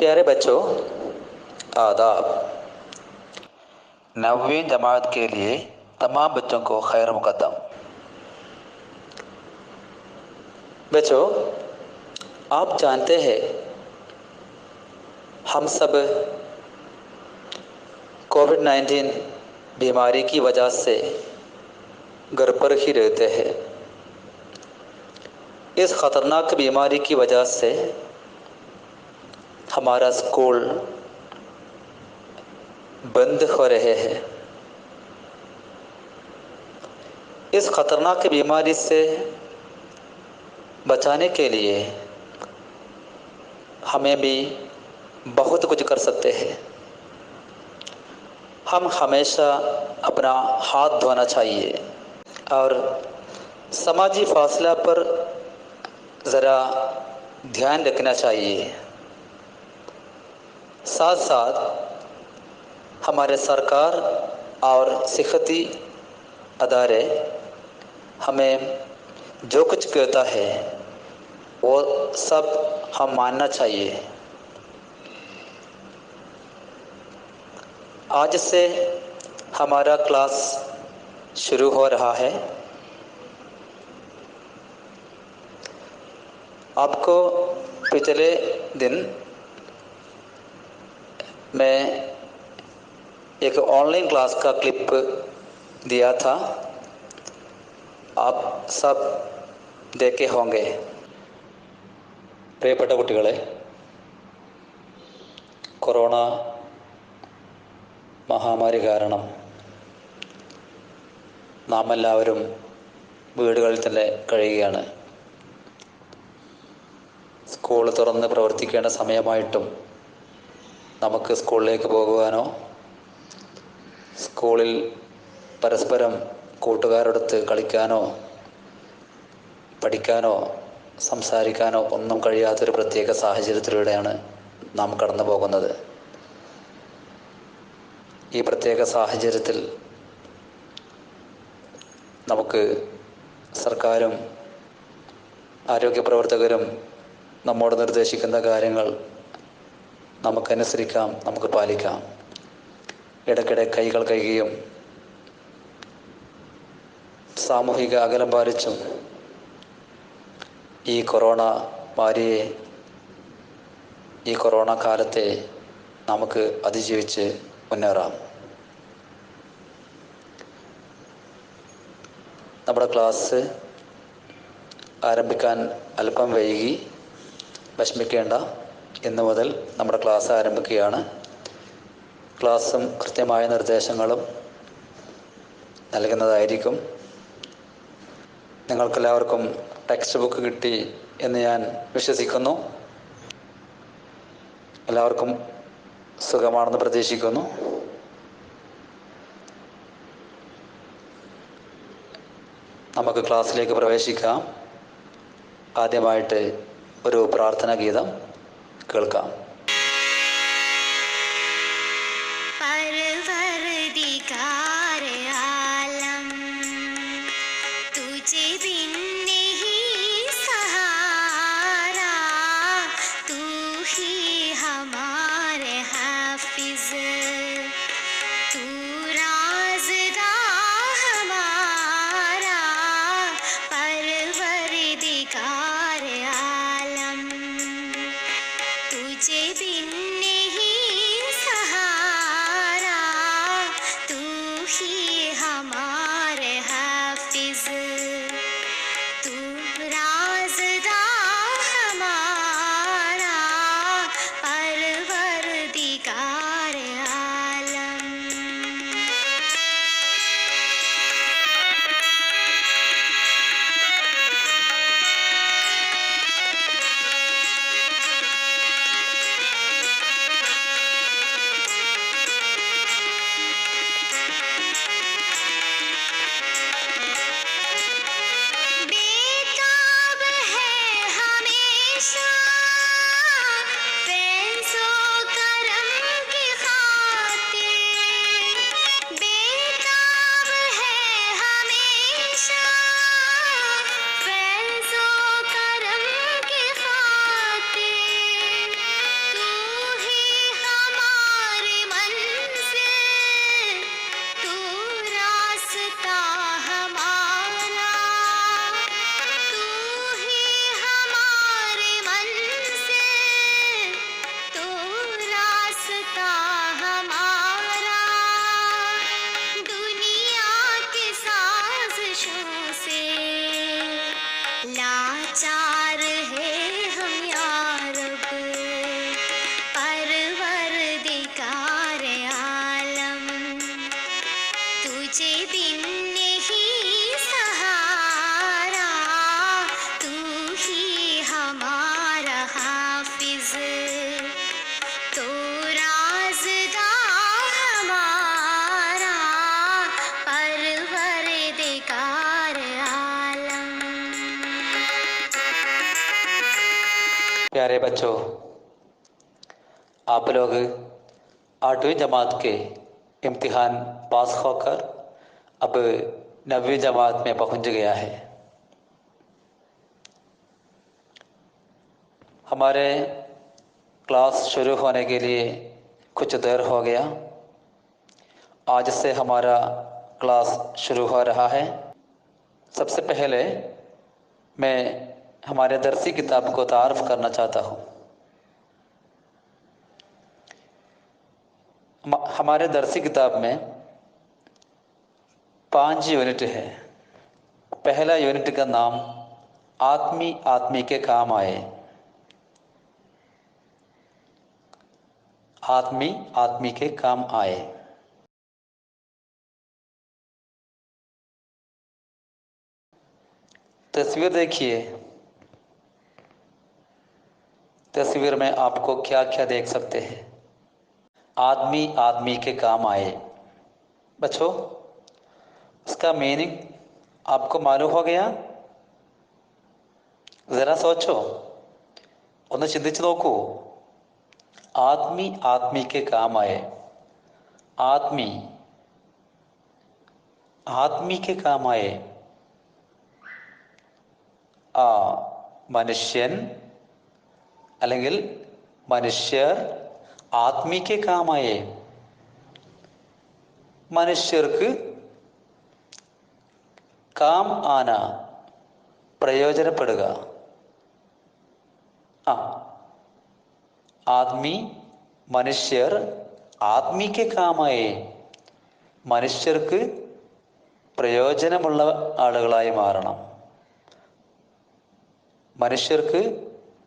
प्यारे बच्चों, आदाब। नवीं जमात के लिए तमाम बच्चों को खैर मुकद्दम। बच्चों, आप जानते हैं हम सब कोविड-19 बीमारी की वजह से घर पर ही रहते हैं। इस ख़तरनाक बीमारी की वजह से हमारा स्कूल बंद हो रहे हैं। इस ख़तरनाक बीमारी से बचाने के लिए हमें भी बहुत कुछ कर सकते हैं। हम हमेशा अपना हाथ धोना चाहिए और समाजी फासला पर ज़रा ध्यान रखना चाहिए। साथ साथ हमारे सरकार और सेहती अदारे हमें जो कुछ कहता है वो सब हम मानना चाहिए। आज से हमारा क्लास शुरू हो रहा है। आपको पिछले दिन मैं एक ऑनलाइन क्लास का क्लिप दिया था, आप सब देखे होंगे। പ്രിയപ്പെട്ട കുട്ടികളെ, കൊറോണ മഹാമാരി കാരണം നാം എല്ലാവരും വീടുകളിൽ തന്നെ കഴിയുകയാണ്. സ്കൂൾ തുറന്ന് പ്രവർത്തിക്കേണ്ട സമയമായിട്ടും നമുക്ക് സ്കൂളിലേക്ക് പോകുവാനോ സ്കൂളിൽ പരസ്പരം കൂട്ടുകാരോടൊത്ത് കളിക്കാനോ പഠിക്കാനോ സംസാരിക്കാനോ ഒന്നും കഴിയാത്തൊരു പ്രത്യേക സാഹചര്യത്തിലൂടെയാണ് നാം കടന്നു പോകുന്നത്. ഈ പ്രത്യേക സാഹചര്യത്തിൽ നമുക്ക് സർക്കാരും ആരോഗ്യപ്രവർത്തകരും നമ്മോട് നിർദ്ദേശിക്കുന്ന കാര്യങ്ങൾ നമുക്കനുസരിക്കാം, നമുക്ക് പാലിക്കാം. ഇടയ്ക്കിടെ കൈകൾ കഴുകിയും സാമൂഹിക അകലം പാലിച്ചും ഈ കൊറോണ മാരിയെ, ഈ കൊറോണ കാലത്തെ നമുക്ക് അതിജീവിച്ച് മുന്നേറാം. നമ്മുടെ ക്ലാസ് ആരംഭിക്കാൻ അല്പം വൈകി, വിഷമിക്കേണ്ട. ഇന്നു മുതൽ നമ്മുടെ ക്ലാസ് ആരംഭിക്കുകയാണ്. ക്ലാസ്സും കൃത്യമായ നിർദ്ദേശങ്ങളും നൽകുന്നതായിരിക്കും. നിങ്ങൾക്കെല്ലാവർക്കും ടെക്സ്റ്റ് ബുക്ക് കിട്ടി എന്ന് ഞാൻ വിശ്വസിക്കുന്നു. എല്ലാവർക്കും സുഖമാണെന്ന് പ്രതീക്ഷിക്കുന്നു. നമുക്ക് ക്ലാസ്സിലേക്ക് പ്രവേശിക്കാം. ആദ്യമായിട്ട് ഒരു പ്രാർത്ഥനാ ഗീതം കേൾക്കാം. प्यारे बच्चों, आप लोग 8वीं जमात के इम्तिहान पास होकर अब 9वीं जमात में पहुंच गया है। हमारे क्लास शुरू होने के लिए कुछ देर हो गया। आज से हमारा क्लास शुरू हो रहा है। सबसे पहले मैं हमारे दरसी किताब को तारुफ करना चाहता हूँ। हमारे दरसी किताब में 5 यूनिट है। पहला यूनिट का नाम आदमी आदमी के काम आए। आदमी आदमी के काम आए। तस्वीर देखिए। तस्वीर में आपको क्या क्या देख सकते हैं। आदमी आदमी के काम आए। बच्चों, उसका मीनिंग आपको मालूम हो गया? जरा सोचो, ഒന്ന് ചിന്തിച്ചു നോക്കൂ. ആദ്മി ആദ്മിക്ക് കാമായ. ആദ്മി ആദ്മിക്ക് കാമായ ആ മനുഷ്യൻ അല്ലെങ്കിൽ മനുഷ്യർ ആത്മിക്ക് കാമായ മനുഷ്യർക്ക് കാം ആന പ്രയോജനപ്പെടുക. ആദ്മി മനുഷ്യർ ആത്മിക്ക് കാമായ മനുഷ്യർക്ക് പ്രയോജനമുള്ള ആളുകളായി മാറണം. മനുഷ്യർക്ക്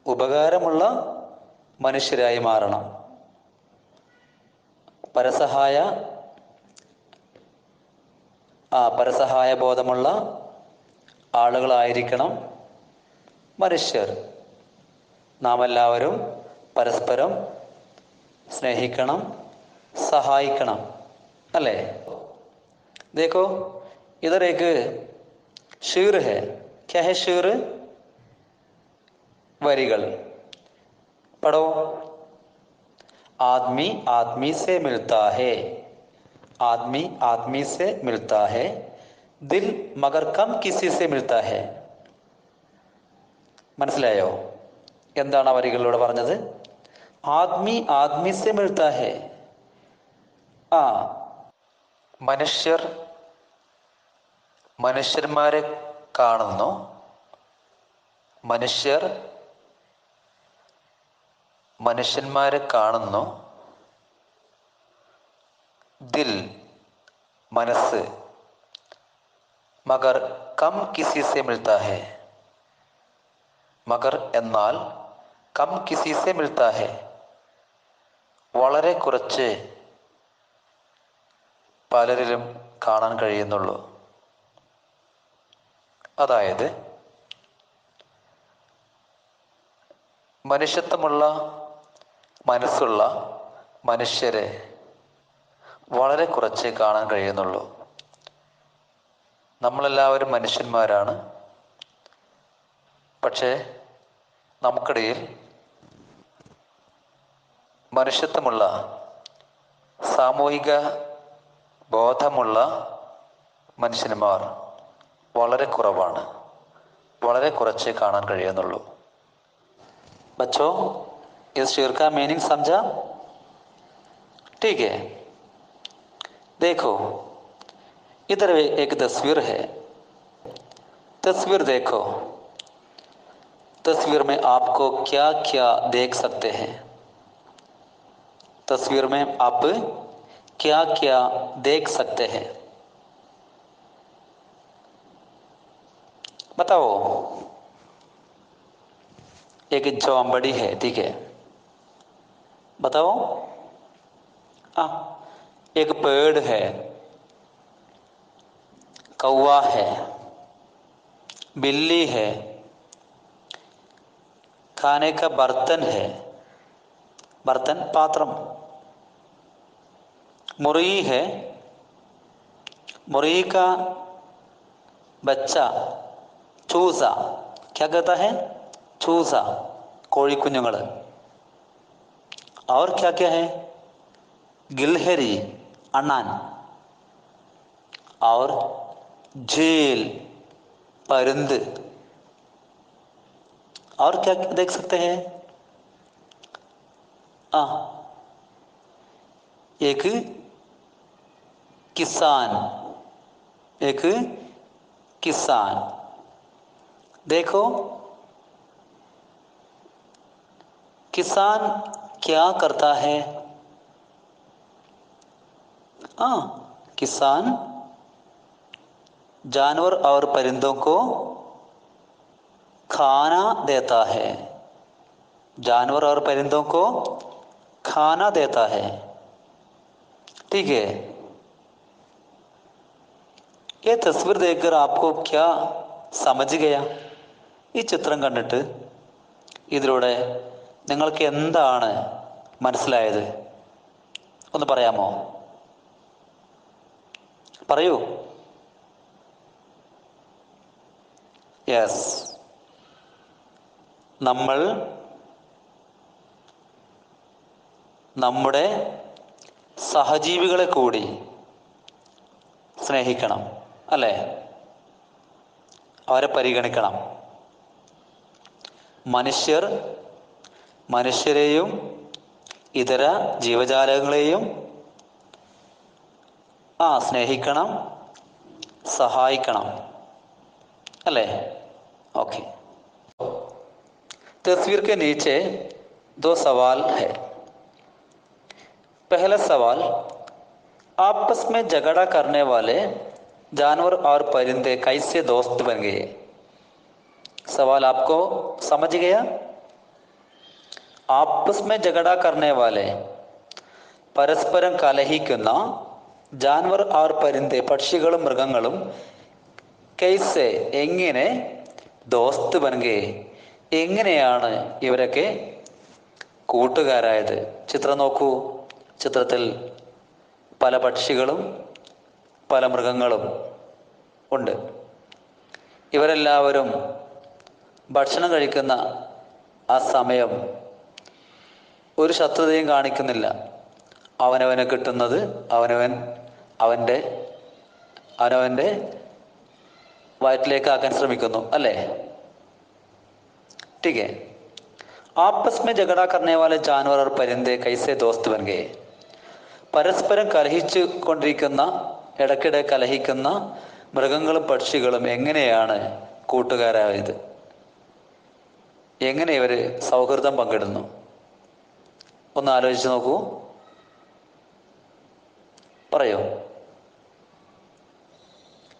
ഉപകാരമുള്ള മനുഷ്യരായി മാറണം. പരസഹായ ബോധമുള്ള ആളുകളായിരിക്കണം മനുഷ്യർ. നാം എല്ലാവരും പരസ്പരം സ്നേഹിക്കണം, സഹായിക്കണം, അല്ലേ? देखो, इधर एक शेर है. क्या है शेर? वरिകൾ. पढ़ो. आदमी आदमी से मिलता है. आदमी आदमी से मिलता है. दिल मगर कम किसी से मिलता है. മനസ്സിലായോ എന്താണ് ആ വരികളിലൂടെ പറഞ്ഞത്? ആദ്മി ആദ്മി സെ മിൽത്താ ഹെ. മനുഷ്യർ മനുഷ്യന്മാരെ കാണുന്നു. മനുഷ്യർ മനുഷ്യന്മാരെ കാണുന്നു. ദിൽ മനസ്സ്. മഗർ കം കിസി സെ മിൽത്താ ഹെ. മഗർ എന്നാൽ കം കിസി സെ മിൽത്താ ഹെ വളരെ കുറച്ച് പലരിലും കാണാൻ കഴിയുന്നുള്ളൂ. അതായത് മനുഷ്യത്വമുള്ള മനസ്സുള്ള മനുഷ്യരെ വളരെ കുറച്ച് കാണാൻ കഴിയുന്നുള്ളൂ. നമ്മളെല്ലാവരും മനുഷ്യന്മാരാണ്. പക്ഷേ നമുക്കിടയിൽ മനുഷ്യത്വമുള്ള സാമൂഹിക ബോധമുള്ള മനുഷ്യന്മാർ വളരെ കുറവാണ്. വളരെ കുറച്ച് കാണാൻ കഴിയുന്നുള്ളൂ. बच्चों, इस शेर का मीनिंग समझा? ठीक है. देखो, इधर एक तस्वीर है. तस्वीर देखो. तस्वीर में आपको क्या क्या देख सकते हैं? तस्वीर में आप क्या क्या देख सकते हैं? बताओ. एक चौबड़ी है, ठीक है? बताओ. एक पेड़ है, कौवा है, बिल्ली है, खाने का बर्तन है. बर्तन पात्रम. मुर्गी है. मुर्गी का बच्चा चूजा. क्या कहता है? चूजा. കോഴിക്കുഞ്ഞുങ്ങൾ. और क्या क्या है? गिलहरी, अണ്ണान. और झील, परिंद. और क्या देख सकते हैं? एक किसान. एक किसान. देखो किसान क्या करता है? किसान जानवर और परिंदों को खाना देता है. जानवर और परिंदों को खाना देता है. ठीक है. ये तस्वीर देखकर आपको क्या समझ गया? ഈ ചിത്രം കണ്ടിട്ട് ഇതിലൂടെ നിങ്ങൾക്ക് എന്താണ് മനസ്സിലായത്? ഒന്ന് പറയാമോ? പറയൂ. യെസ്, നമ്മൾ നമ്മുടെ സഹജീവികളെ കൂടി സ്നേഹിക്കണം, അല്ലേ? അവരെ പരിഗണിക്കണം. മനുഷ്യരെയും ഇതര ജീവജാലങ്ങളെയും സ്നേഹിക്കണം, സഹായിക്കണം, अले? ओके. तस्वीर के नीचे 2 सवाल है. पहला सवाल, आपस में झगड़ा करने वाले जानवर और परिंदे कैसे दोस्त बन गए? सवाल आपको समझ गया? आपस में झगड़ा करने वाले പരസ്പരം കലഹിക്കുന്ന ജാൻവർ और परिंदे പക്ഷികളും മൃഗങ്ങളും കൈസെ എങ്ങനെ ദോസ്ത് ബൻഗേ, എങ്ങനെയാണ് ഇവരൊക്കെ കൂട്ടുകാരായത്? ചിത്രം നോക്കൂ. ചിത്രത്തിൽ പല പക്ഷികളും പല മൃഗങ്ങളും ഉണ്ട്. ഇവരെല്ലാവരും ഭക്ഷണം കഴിക്കുന്ന ആ സമയം ഒരു ശത്രുതയും കാണിക്കുന്നില്ല. അവനവന് കിട്ടുന്നത് അവനവൻ്റെ വയറ്റിലേക്ക് ആക്കാൻ ശ്രമിക്കുന്നു, അല്ലേ? ठीक है. आपस में झगड़ा करने वाले जानवर और परिंदे कैसे दोस्त बन गए? പരസ്പരം കലഹിച്ചു കൊണ്ടിരിക്കുന്ന, ഇടയ്ക്കിടെ കലഹിക്കുന്ന മൃഗങ്ങളും പക്ഷികളും എങ്ങനെയാണ് കൂട്ടുകാരായത്? എങ്ങനെ ഇവർ സൗഹൃദം പങ്കിടുന്നു? ഒന്ന് ആലോചിച്ച് നോക്കൂ. പറയൂ.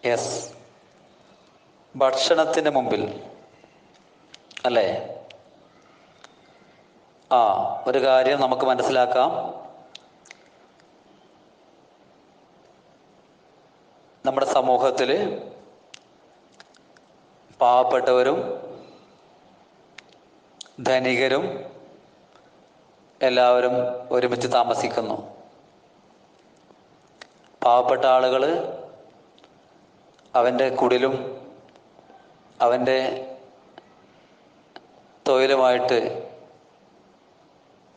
യെസ്, ഭക്ഷണത്തിന് മുമ്പിൽ, അല്ലേ? ഒരു കാര്യം നമുക്ക് മനസ്സിലാക്കാം. നമ്മുടെ സമൂഹത്തിൽ പാവപ്പെട്ടവരും ധനികരും എല്ലാവരും ഒരുമിച്ച് താമസിക്കുന്നു. പാവപ്പെട്ട ആളുകൾ അവൻ്റെ കുടിലും അവൻ്റെ തൊഴിലുമായിട്ട്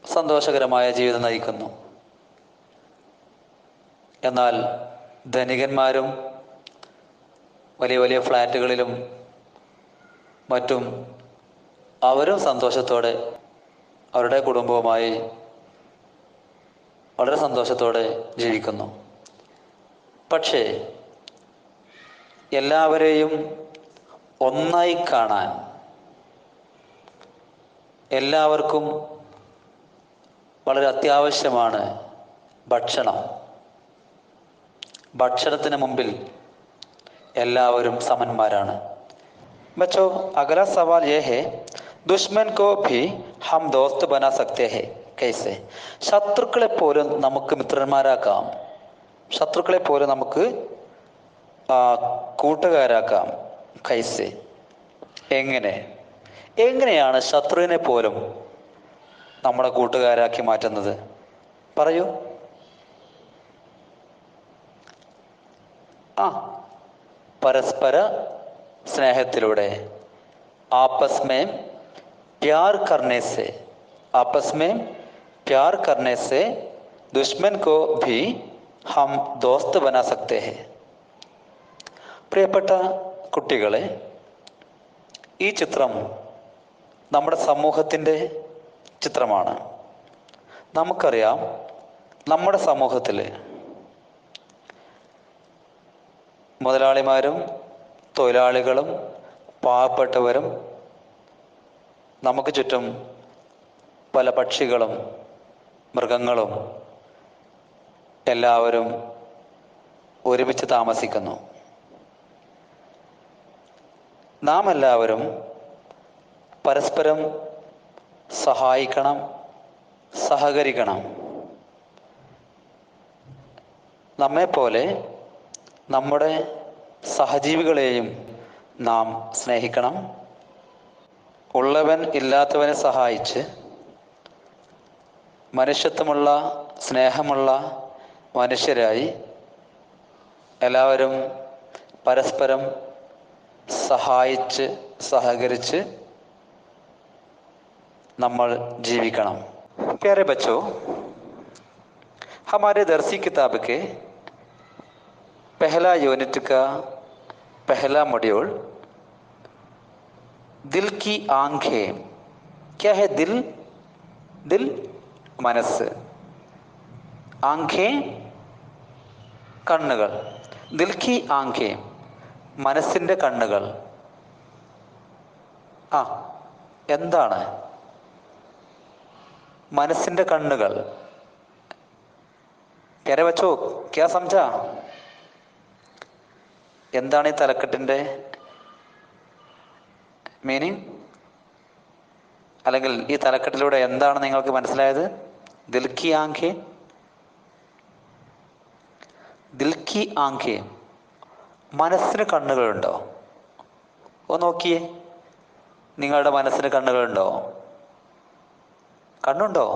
സന്തോഷകരമായ ജീവിതം നയിക്കുന്നു. എന്നാൽ ധനികന്മാരും വലിയ വലിയ ഫ്ലാറ്റുകളിലും മറ്റും അവരും സന്തോഷത്തോടെ അവരുടെ കുടുംബവുമായി വളരെ സന്തോഷത്തോടെ ജീവിക്കുന്നു. പക്ഷേ എല്ലാവരെയും ഒന്നായി കാണാൻ എല്ലാവർക്കും വളരെ അത്യാവശ്യമാണ് ഭക്ഷണം. ഭക്ഷണത്തിന് മുമ്പിൽ എല്ലാവരും സമന്മാരാണ്. बच्चों, अगला सवाल यह है, दुश्मन को भी हम दोस्त बना सकते हैं कैसे? ശത്രുക്കളെ പോലും നമുക്ക് മിത്രന്മാരാക്കാം, ശത്രുക്കളെ പോലും നമുക്ക് കൂട്ടുകാരാക്കാം. കൈസെ, എങ്ങനെയാണ് ശത്രുവിനെ പോലും നമ്മുടെ കൂട്ടുകാരാക്കി മാറ്റുന്നത്? പറയൂ. പരസ്പര സ്നേഹത്തിലൂടെ, ആപ്പസ് മേം प्यार करने से, आपस में प्यार करने से दुश्मन को भी हम दोस्त बना सकते हैं. പ്രിയപ്പെട്ട കുട്ടികളെ, ഈ ചിത്രം നമ്മുടെ സമൂഹത്തിൻ്റെ ചിത്രമാണ്. നമുക്കറിയാം, നമ്മുടെ സമൂഹത്തിൽ മുതലാളിമാരും തൊഴിലാളികളും പാവപ്പെട്ടവരും നമുക്ക് ചുറ്റും പല പക്ഷികളും മൃഗങ്ങളും എല്ലാവരും ഒരുമിച്ച് താമസിക്കുന്നു. നാം എല്ലാവരും പരസ്പരം സഹായിക്കണം, സഹകരിക്കണം. നമ്മെപ്പോലെ നമ്മുടെ സഹജീവികളെയും നാം സ്നേഹിക്കണം. ഉള്ളവൻ ഇല്ലാത്തവനെ സഹായിച്ച് മനുഷ്യത്വമുള്ള, സ്നേഹമുള്ള മനുഷ്യരായി എല്ലാവരും പരസ്പരം സഹായിച്ച് സഹകരിച്ച് നമ്മൾ ജീവിക്കണം. प्यारे बच्चों, हमारे दरसी किताब के पहला यूनिट का पहला मॉड्यूल दिल की आंखें. क्या है दिल? दिल മനസ്സ്, ആംഖേ കണ്ണുകൾ. ദിൽ കി ആംഖേ മനസ്സിൻ്റെ കണ്ണുകൾ. എന്താണ് മനസ്സിൻ്റെ കണ്ണുകൾ? പ്യാരെ ബച്ചോ, ക്യാ സംജാ? എന്താണ് ഈ തലക്കെട്ടിൻ്റെ മീനിങ്? അല്ലെങ്കിൽ ഈ തലക്കെട്ടിലൂടെ എന്താണ് നിങ്ങൾക്ക് മനസ്സിലായത്? ദിൽ കി ആംഖേ, ദിൽ കി ആംഖേ. മനസ്സിന് കണ്ണുകളുണ്ടോ? ഒന്ന് നോക്കിയേ, നിങ്ങളുടെ മനസ്സിന് കണ്ണുകളുണ്ടോ? കണ്ണുണ്ടോ?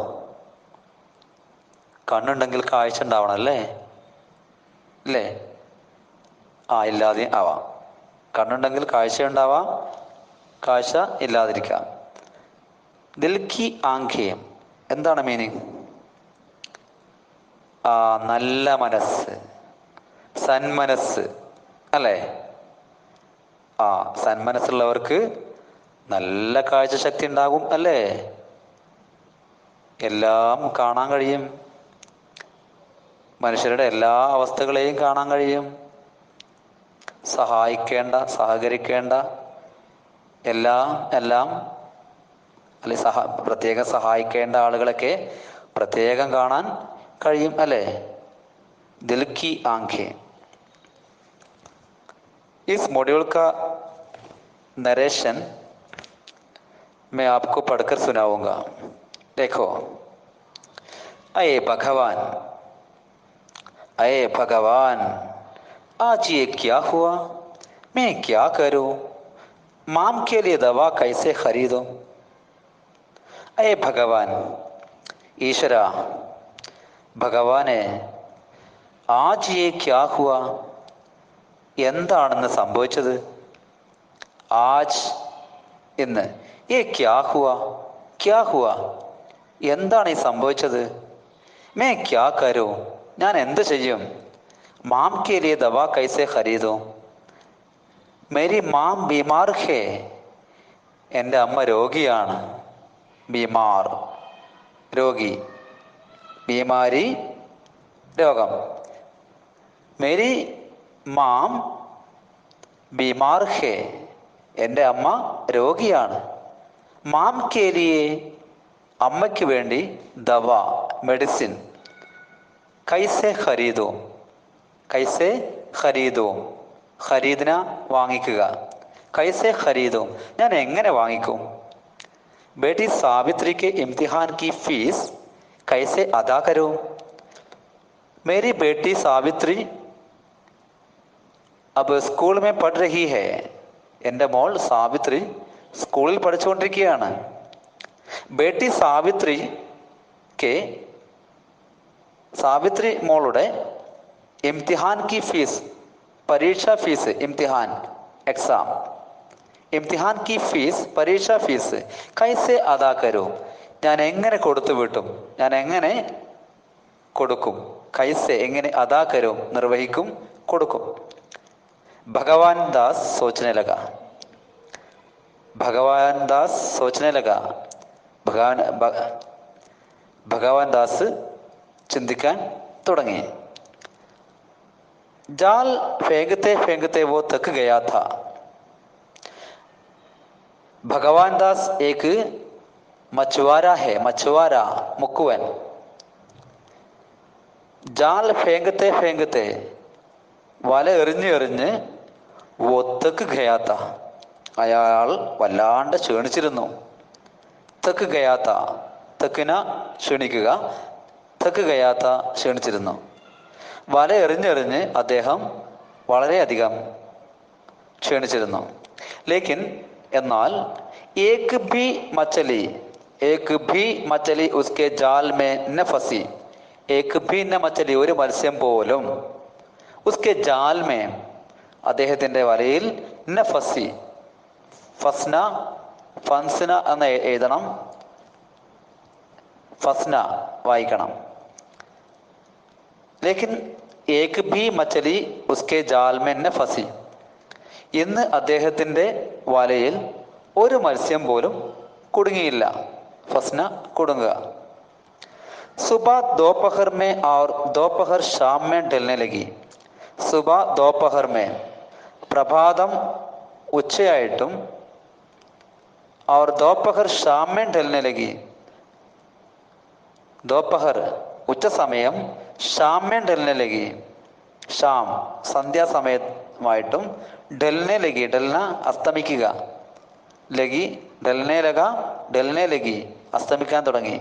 കണ്ണുണ്ടെങ്കിൽ കാഴ്ച ഉണ്ടാവണം അല്ലേ? ഇല്ലേ? ഇല്ലാതെ ആവാം. കണ്ണുണ്ടെങ്കിൽ കാഴ്ച ഉണ്ടാവാം, കാഴ്ച ഇല്ലാതിരിക്കാം. ദിൽ കി ആംഖേ എന്താണ് മീനിങ്? നല്ല മനസ്സ്, സന്മനസ്സ് അല്ലേ? സന്മനസ്സുള്ളവർക്ക് നല്ല കാഴ്ചശക്തി ഉണ്ടാകും അല്ലേ? എല്ലാം കാണാൻ കഴിയും, മനുഷ്യരുടെ എല്ലാ അവസ്ഥകളെയും കാണാൻ കഴിയും. സഹായിക്കേണ്ട, സഹകരിക്കേണ്ട എല്ലാം അല്ലെ, പ്രത്യേകം സഹായിക്കേണ്ട ആളുകളൊക്കെ പ്രത്യേകം കാണാൻ കഴിയും അല്ലേ? ദിൽ കി ആംഖേ. इस मॉड्यूल का नरेशन मैं आपको पढ़कर सुनाऊंगा. देखो, अये भगवान, अये भगवान, आज ये क्या हुआ? मैं क्या करूं? माम के लिए दवा कैसे खरीदूं? अये भगवान, ईश्वरा, ഭഗവാനെ, ആജ് യേ ക്യാ ഹുവ? എന്താണെന്ന് സംഭവിച്ചത്? ആജ് ഇന്ന്, യേ ക്യാ ഹുവ, ക്യാ ഹുവ എന്താണ് ഈ സംഭവിച്ചത്? മേ ക്യാ കരൂ, ഞാൻ എന്ത് ചെയ്യും? മാം കെ ലിയെ ദവാ കൈസെ ഖരീദൂ, മേരി മാം ബീമാർ ഹേ, എൻ്റെ അമ്മ രോഗിയാണ്. ബീമാർ രോഗി, ബീമാരി രോഗം. മേരി മാം ബീമാർ ഹേ, എൻ്റെ അമ്മ രോഗിയാണ്. മാം കെ ലിയെ, അമ്മയ്ക്ക് വേണ്ടി, ദവ മെഡിസിൻ, കൈസെ ഖരീദോ, കൈസെ ഖരീദോ ഖരീദിന വാങ്ങിക്കുക, കൈസെ ഖരീദോ ഞാൻ എങ്ങനെ വാങ്ങിക്കും? बेटी सावित्री के इम्तिहान की फीस कैसे अदा करूं? मेरी बेटी सावित्री अब स्कूल में पढ़ रही है. എൻ്റെ മോൾ സാവിത്രി സ്കൂളിൽ പഠിച്ചുകൊണ്ടിരിക്കുകയാണ്. ബേട്ടി സാവിത്രി കെ, സാവിത്രി മോളുടെ ഇംതിഹാൻ കി ഫീസ്, പരീക്ഷാ ഫീസ്, ഇംതിഹാൻ എക്സാം, ഇംതിഹാൻ കി ഫീസ്, പരീക്ഷാ ഫീസ് കൈസെ അദാ കരോ, ഞാൻ എങ്ങനെ കൊടുത്തു വിട്ടും, ഞാൻ എങ്ങനെ കൊടുക്കും. കൈസെ എങ്ങനെ, അദാ കരോ നിർവഹിക്കും, കൊടുക്കും. ഭഗവാൻ ദാസ് സോച്ചനെ ലഗ, ഭഗവാൻ ദാസ് സോച്ചനെ ലഗ, ഭഗവാൻ ദാസ് ചിന്തിക്കാൻ തുടങ്ങി. जाल फेंकते फेंकते वो थक गया था. भगवान दास एक मछुआरा है, मछुआरा मुकुवन. जाल फेंकते फेंकते, വല എറിഞ്ഞ് എറിഞ്ഞ് वो थक गया था, അയാൾ വല്ലാണ്ട് ക്ഷീണിച്ചിരുന്നു. തക്ക് ഗയാത്ത, തക്കിന ക്ഷീണിക്കുക, തക്ക് ഗയാത്ത ക്ഷീണിച്ചിരുന്നു. വല എറിഞ്ഞെറിഞ്ഞ് അദ്ദേഹം വളരെയധികം ക്ഷീണിച്ചിരുന്നു. ലേക്കിൻ എന്നാൽ ഏക് ഭി മച്ചലി ഉസ്കെ ജാൽ മേ ന ഫസി, ഏക് ഭി ന മച്ചലി ഒരു മത്സ്യം പോലും, ഉസ്കെ ജാൽ മേ അദ്ദേഹത്തിൻ്റെ വലയിൽ ന ഫസി, ഫസ്ന ഫൻസ്ന എന്ന് എഴുതണം, ഫസ്ന വായിക്കണം. ലേക്കിൻ ഏക് ഭി മച്ചലി ഉസ്കെ ജാൽ മേ ന ഫസി, ഇന്ന് അദ്ദേഹത്തിൻ്റെ വലയിൽ ഒരു മത്സ്യം പോലും കുടുങ്ങിയില്ല. Fasna കുടുങ്ങുക. സുബ ദോപഹർ may our ദോപഹർ sham may ഡൽനെ ലഗി. സുബ ദോപഹർ may പ്രഭാതം ഉച്ചയായിട്ടും, ഔർ ദോപഹർ ഷാം മേ ഡൽനെ ലഗി ദോപഹർ ഉച്ച സമയം, sham may ഡൽനെ ലഗി sham സന്ധ്യാസമയമായിട്ടും, ഡൽനെ ലഗി Delna അസ്തമിക്കുക, ലഗി ഡൽനെ Laga ഡൽനെ ലഗി അസ്തമിക്കാൻ തുടങ്ങി.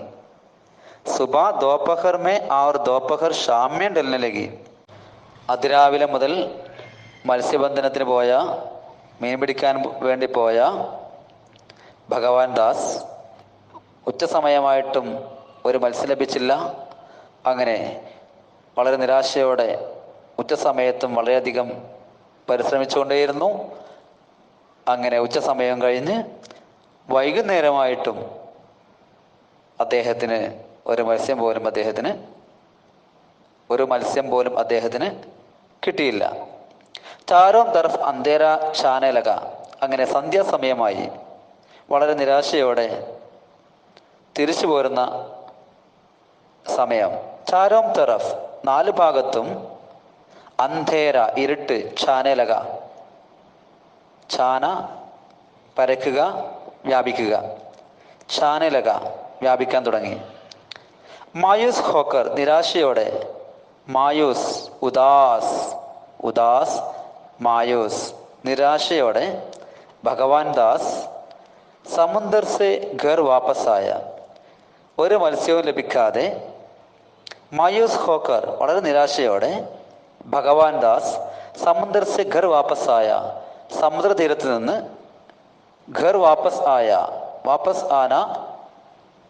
സുബ ദോപഹർ മേ ഔർ ദോപഹർ ഷാം മേ ഡൽനെ ലഗി. അതിരാവിലെ മുതൽ മത്സ്യബന്ധനത്തിന് പോയ, മീൻ പിടിക്കാൻ വേണ്ടി പോയ ഭഗവാൻ ദാസ് ഉച്ച സമയമായിട്ടും ഒരു മത്സ്യം ലഭിച്ചില്ല. അങ്ങനെ വളരെ നിരാശയോടെ ഉച്ച സമയത്തും വളരെയധികം പരിശ്രമിച്ചുകൊണ്ടേയിരുന്നു. അങ്ങനെ ഉച്ച സമയം കഴിഞ്ഞ് വൈകുന്നേരമായിട്ടും അദ്ദേഹത്തിന് ഒരു മത്സ്യം പോലും അദ്ദേഹത്തിന് കിട്ടിയില്ല. ചാരോം തർഫ് അന്ധേര ഛാനെ ലഗ. അങ്ങനെ സന്ധ്യാസമയമായി. വളരെ നിരാശയോടെ തിരിച്ചു പോരുന്ന സമയം. ചാരോം തറഫ് നാല് ഭാഗത്തും, അന്ധേര ഇരുട്ട്, ഛാനെ ലഗ ഛാന പരക്കുക, വ്യാപിക്കുക, ഛാനെ ലഗ വ്യാപിക്കാൻ തുടങ്ങി. മായൂസ് ഹോക്കർ നിരാശയോടെ, മായൂസ് ഉദാസ് മായൂസ് നിരാശയോടെ, ഭഗവാൻ ദാസ് സമുന്ദർ സെ ഘർ വാപ്പസായ ഒരു മത്സ്യവും ലഭിക്കാതെ, മായൂസ് ഹോക്കർ വളരെ നിരാശയോടെ, ഭഗവാൻ ദാസ് സമുന്ദർ സെ ഘർ വാപ്പസായ സമുദ്രതീരത്ത് നിന്ന്, ഘർ വാപ്പസ് ആയ വാപ്പസ് ആന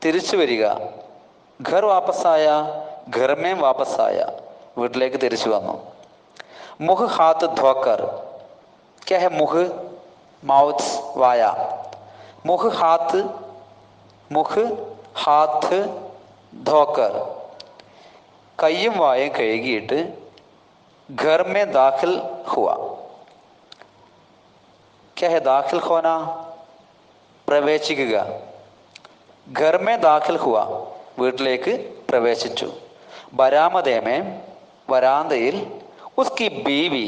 തിരിച്ചു വരിക, ഘർ വാപ്പസായ ഘർമേം വാപ്പസായ വീട്ടിലേക്ക് തിരിച്ചു വന്നു. മുഹ് ഹാത്ത് ധോക്കർ, ക്യാ ഹെ മുഹ് മൗത്ത് വായ, മുഹ് ഹാത്ത് ധോക്കർ കയ്യും വായും കഴുകിയിട്ട്, ഘർ മേ ദാഖിൽ ഹുവ, ക്യാ ഹെ ദാഖിൽ ഹോന പ്രവേശിക്കുക, ഘർ മേ ദാഖിൽ ഹുവ വീട്ടിലേക്ക് പ്രവേശിച്ചു. ബരാമദേമേ വരാന്തയിൽ, ഉസ്കി ബീവി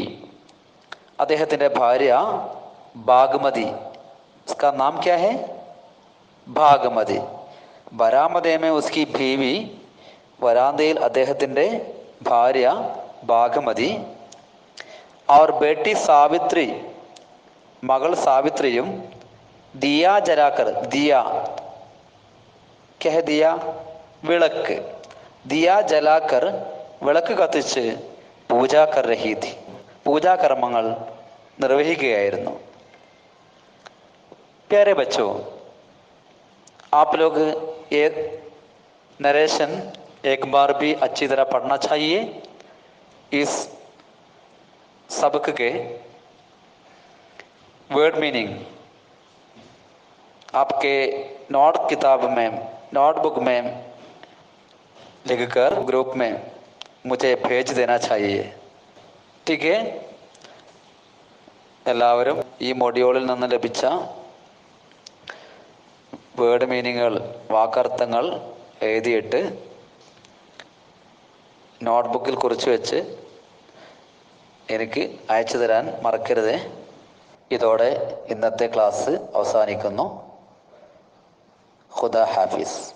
അദ്ദേഹത്തിൻ്റെ ഭാര്യ, ബാഗ്മതി, ഉസ്കാ നാം ക്യാ ഹെ ഭാഗ്മതി, ബരാമദേമേ ഉസ്കി ബീവി വരാന്തയിൽ അദ്ദേഹത്തിൻ്റെ ഭാര്യ ബാഗ്മതി, ഔർ ബേട്ടി സാവിത്രി മകൾ സാവിത്രിയും, ദിയ ജലാക്കർ, ദിയ ക്യാ ഹെ ദിയ വിളക്ക്, ദിയ ജലാക്കർ വിളക്ക് കത്തിച്ച്, പൂജാ കർ രഹി ഥി പൂജാകർമ്മങ്ങൾ നിർവഹിക്കുകയായിരുന്നു. प्यारे बच्चों, आप लोग ये नरेशन एक बार भी अच्छी तरह पढ़ना चाहिए. इस सबक के वर्ड मीनिंग आपके नोटबुक में लिखकर ग्रुप में मुझे भेज देना चाहिए. ठीक है. എല്ലാവരും ഈ മൊഡ്യൂളിൽ നിന്ന് ലഭിച്ച വേർഡ് മീനിങ്ങുകൾ, വാക്കർത്ഥങ്ങൾ എഴുതിയിട്ട് നോട്ട്ബുക്കിൽ കുറിച്ച് വെച്ച് എനിക്ക് അയച്ചു തരാൻ മറക്കരുത്. ഇതോടെ ഇന്നത്തെ ക്ലാസ് അവസാനിക്കുന്നു. ഖുദാ ഹാഫിസ്.